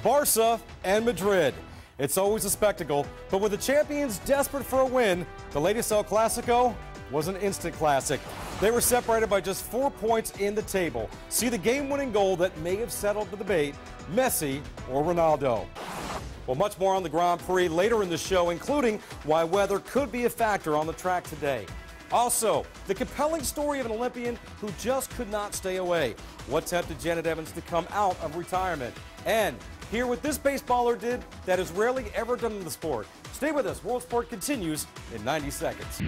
Barca and Madrid. It's always a spectacle, but with the champions desperate for a win, the latest El Clasico was an instant classic. They were separated by just 4 points in the table. See the game-winning goal that may have settled the debate, Messi or Ronaldo. Well, much more on the Grand Prix later in the show, including why weather could be a factor on the track today. Also, the compelling story of an Olympian who just could not stay away. What tempted Janet Evans to come out of retirement? And hear what this baseballer did that is rarely ever done in the sport. Stay with us. World Sport continues in 90 seconds.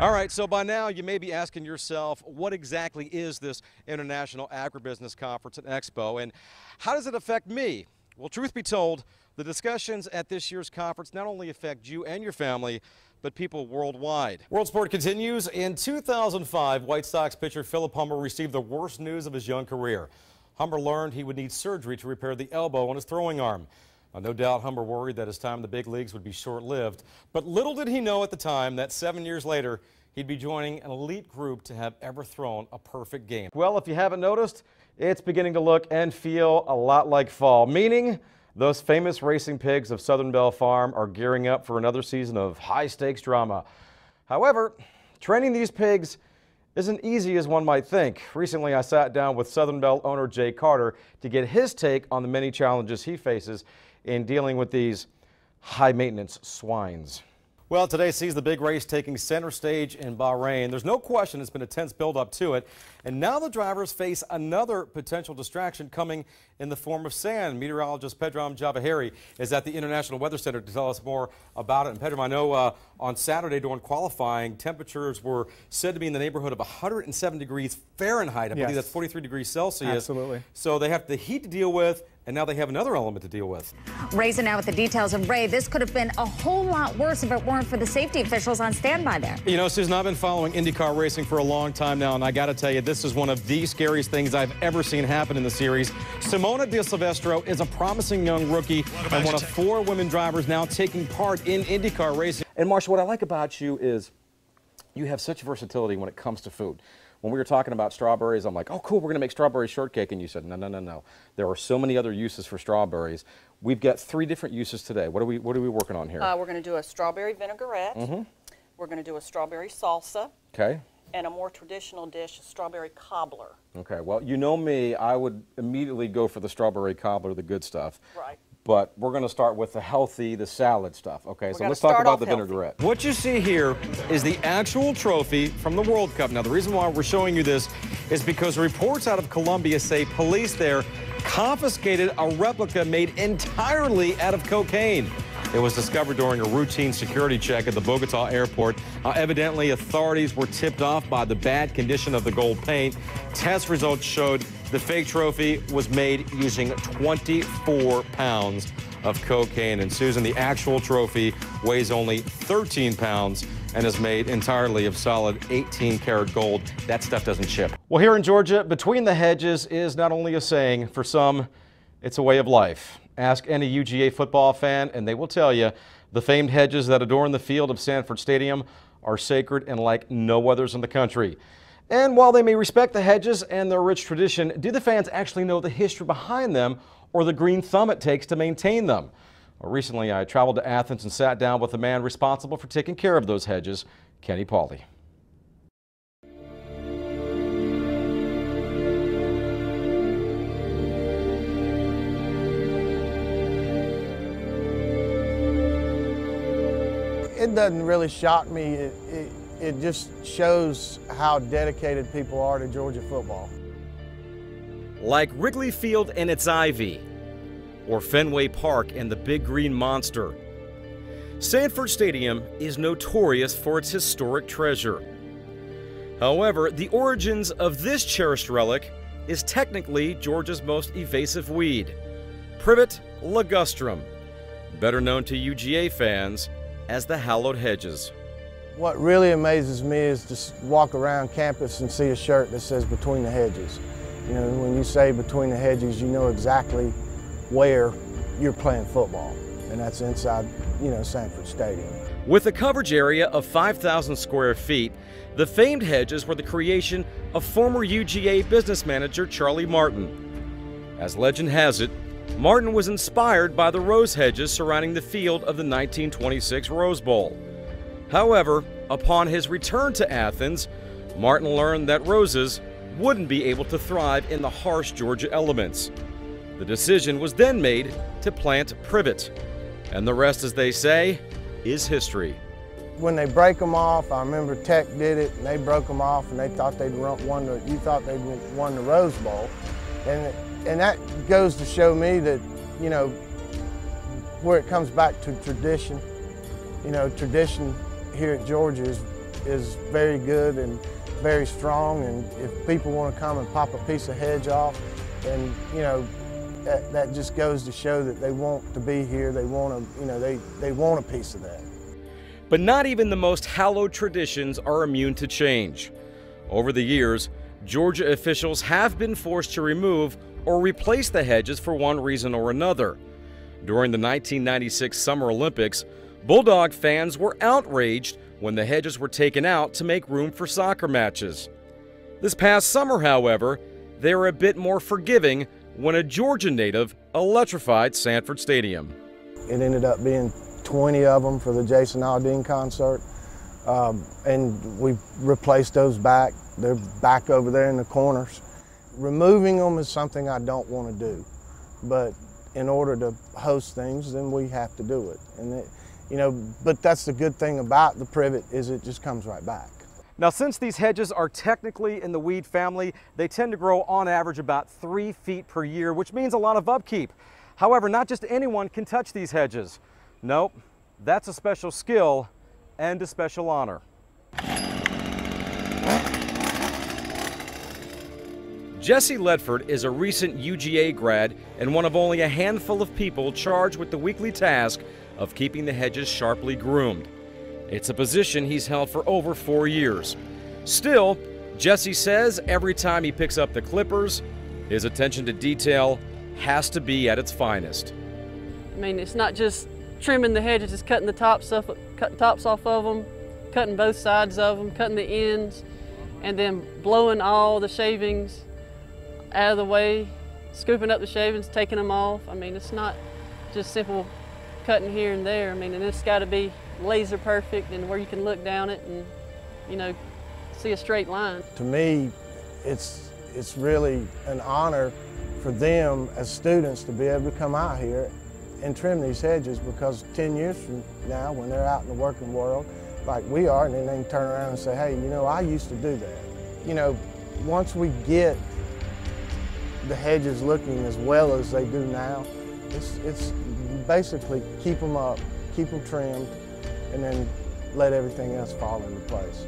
All right, so by now you may be asking yourself, what exactly is this International Agribusiness Conference and Expo, and how does it affect me? Well, truth be told, the discussions at this year's conference not only affect you and your family, but people worldwide. World Sport continues. In 2005, White Sox pitcher Philip Humber received the worst news of his young career. Humber learned he would need surgery to repair the elbow on his throwing arm. Now, no doubt Humber worried that his time in the big leagues would be short-lived, but little did he know at the time that 7 years later, he'd be joining an elite group to have ever thrown a perfect game. Well, if you haven't noticed, it's beginning to look and feel a lot like fall, meaning those famous racing pigs of Southern Belle Farm are gearing up for another season of high-stakes drama. However, training these pigs isn't easy as one might think. Recently, I sat down with Southern Belle owner Jay Carter to get his take on the many challenges he faces in dealing with these high-maintenance swines. Well, today sees the big race taking center stage in Bahrain. There's no question it's been a tense build-up to it, and now the drivers face another potential distraction coming in the form of sand. Meteorologist Pedram Javaheri is at the International Weather Center to tell us more about it. And Pedram, I know on Saturday during qualifying, temperatures were said to be in the neighborhood of 107 degrees Fahrenheit. I believe that's 43 degrees Celsius. Absolutely. So they have the heat to deal with, and now they have another element to deal with. Ray's now with the details. And Ray, this could have been a whole lot worse if it weren't for the safety officials on standby there. You know, Susan, I've been following IndyCar racing for a long time now, and I got to tell you, this is one of the scariest things I've ever seen happen in the series. Simona De Silvestro is a promising young rookie and one of 4 women drivers now taking part in IndyCar racing. And Marsha, what I like about you is you have such versatility when it comes to food. When we were talking about strawberries, I'm like, oh, cool, we're going to make strawberry shortcake. And you said, no, no, no, no. There are so many other uses for strawberries. We've got 3 different uses today. What are we working on here? We're going to do a strawberry vinaigrette. We're going to do a strawberry salsa. Okay. And a more traditional dish, a strawberry cobbler. Okay. Well, you know me, I would immediately go for the strawberry cobbler, the good stuff. Right. But we're going to start with the healthy, the salad stuff. Okay, so let's talk about the vinaigrette. What you see here is the actual trophy from the World Cup. Now, the reason why we're showing you this is because reports out of Colombia say police there confiscated a replica made entirely out of cocaine. It was discovered during a routine security check at the Bogota airport. Evidently, authorities were tipped off by the bad condition of the gold paint. Test results showed the fake trophy was made using 24 pounds of cocaine. And Susan, the actual trophy weighs only 13 pounds and is made entirely of solid 18-karat gold. That stuff doesn't chip. Well, here in Georgia, between the hedges is not only a saying, for some, it's a way of life. Ask any UGA football fan, and they will tell you the famed hedges that adorn the field of Sanford Stadium are sacred and like no others in the country. And while they may respect the hedges and their rich tradition, do the fans actually know the history behind them or the green thumb it takes to maintain them? Well, recently, I traveled to Athens and sat down with the man responsible for taking care of those hedges, Kenny Pauley. It doesn't really shock me. It just shows how dedicated people are to Georgia football. Like Wrigley Field and its ivy, or Fenway Park and the Big Green Monster, Sanford Stadium is notorious for its historic treasure. However, the origins of this cherished relic is technically Georgia's most evasive weed, Privet ligustrum, better known to UGA fans as the hallowed hedges. What really amazes me is to walk around campus and see a shirt that says "Between the Hedges." You know, when you say "Between the Hedges," you know exactly where you're playing football, and that's inside, you know, Sanford Stadium. With a coverage area of 5,000 square feet, the famed hedges were the creation of former UGA business manager Charlie Martin. As legend has it, Martin was inspired by the rose hedges surrounding the field of the 1926 Rose Bowl. However, upon his return to Athens, Martin learned that roses wouldn't be able to thrive in the harsh Georgia elements. The decision was then made to plant privet, and the rest, as they say, is history. When they break them off, I remember Tech did it, and they broke them off, and they thought they'd won the Rose Bowl, and that goes to show me that, you know, where it comes back to tradition. You know, tradition here at Georgia is very good and very strong, and if people want to come and pop a piece of hedge off, and you know, that just goes to show that they want to be here. They want to, you know, they want a piece of that. But not even the most hallowed traditions are immune to change. Over the years, Georgia officials have been forced to remove or replace the hedges for one reason or another. During the 1996 Summer Olympics, Bulldog fans were outraged when the hedges were taken out to make room for soccer matches. This past summer, however, they were a bit more forgiving when a Georgia native electrified Sanford Stadium. It ended up being 20 of them for the Jason Aldean concert, and we replaced those back. They're back over there in the corners. Removing them is something I don't want to do, but in order to host things, then we have to do it. And you know, but that's the good thing about the privet, is it just comes right back. Now, since these hedges are technically in the weed family, they tend to grow on average about 3 feet per year, which means a lot of upkeep. However, not just anyone can touch these hedges. Nope, that's a special skill and a special honor. Jesse Ledford is a recent UGA grad and one of only a handful of people charged with the weekly task of keeping the hedges sharply groomed. It's a position he's held for over 4 years. Still, Jesse says every time he picks up the clippers, his attention to detail has to be at its finest. I mean, it's not just trimming the hedges, it's cutting the tops off of them, cutting both sides of them, cutting the ends, and then blowing all the shavings out of the way, scooping up the shavings, taking them off. I mean, it's not just simple cutting here and there. I mean, and it's got to be laser perfect, and where you can look down it and, you know, see a straight line. To me, it's really an honor for them as students to be able to come out here and trim these hedges, because 10 years from now, when they're out in the working world like we are, and then they can turn around and say, hey, you know, I used to do that. You know, once we get the hedges looking as well as they do now, it's basically keep them up, keep them trimmed, and then let everything else fall into place.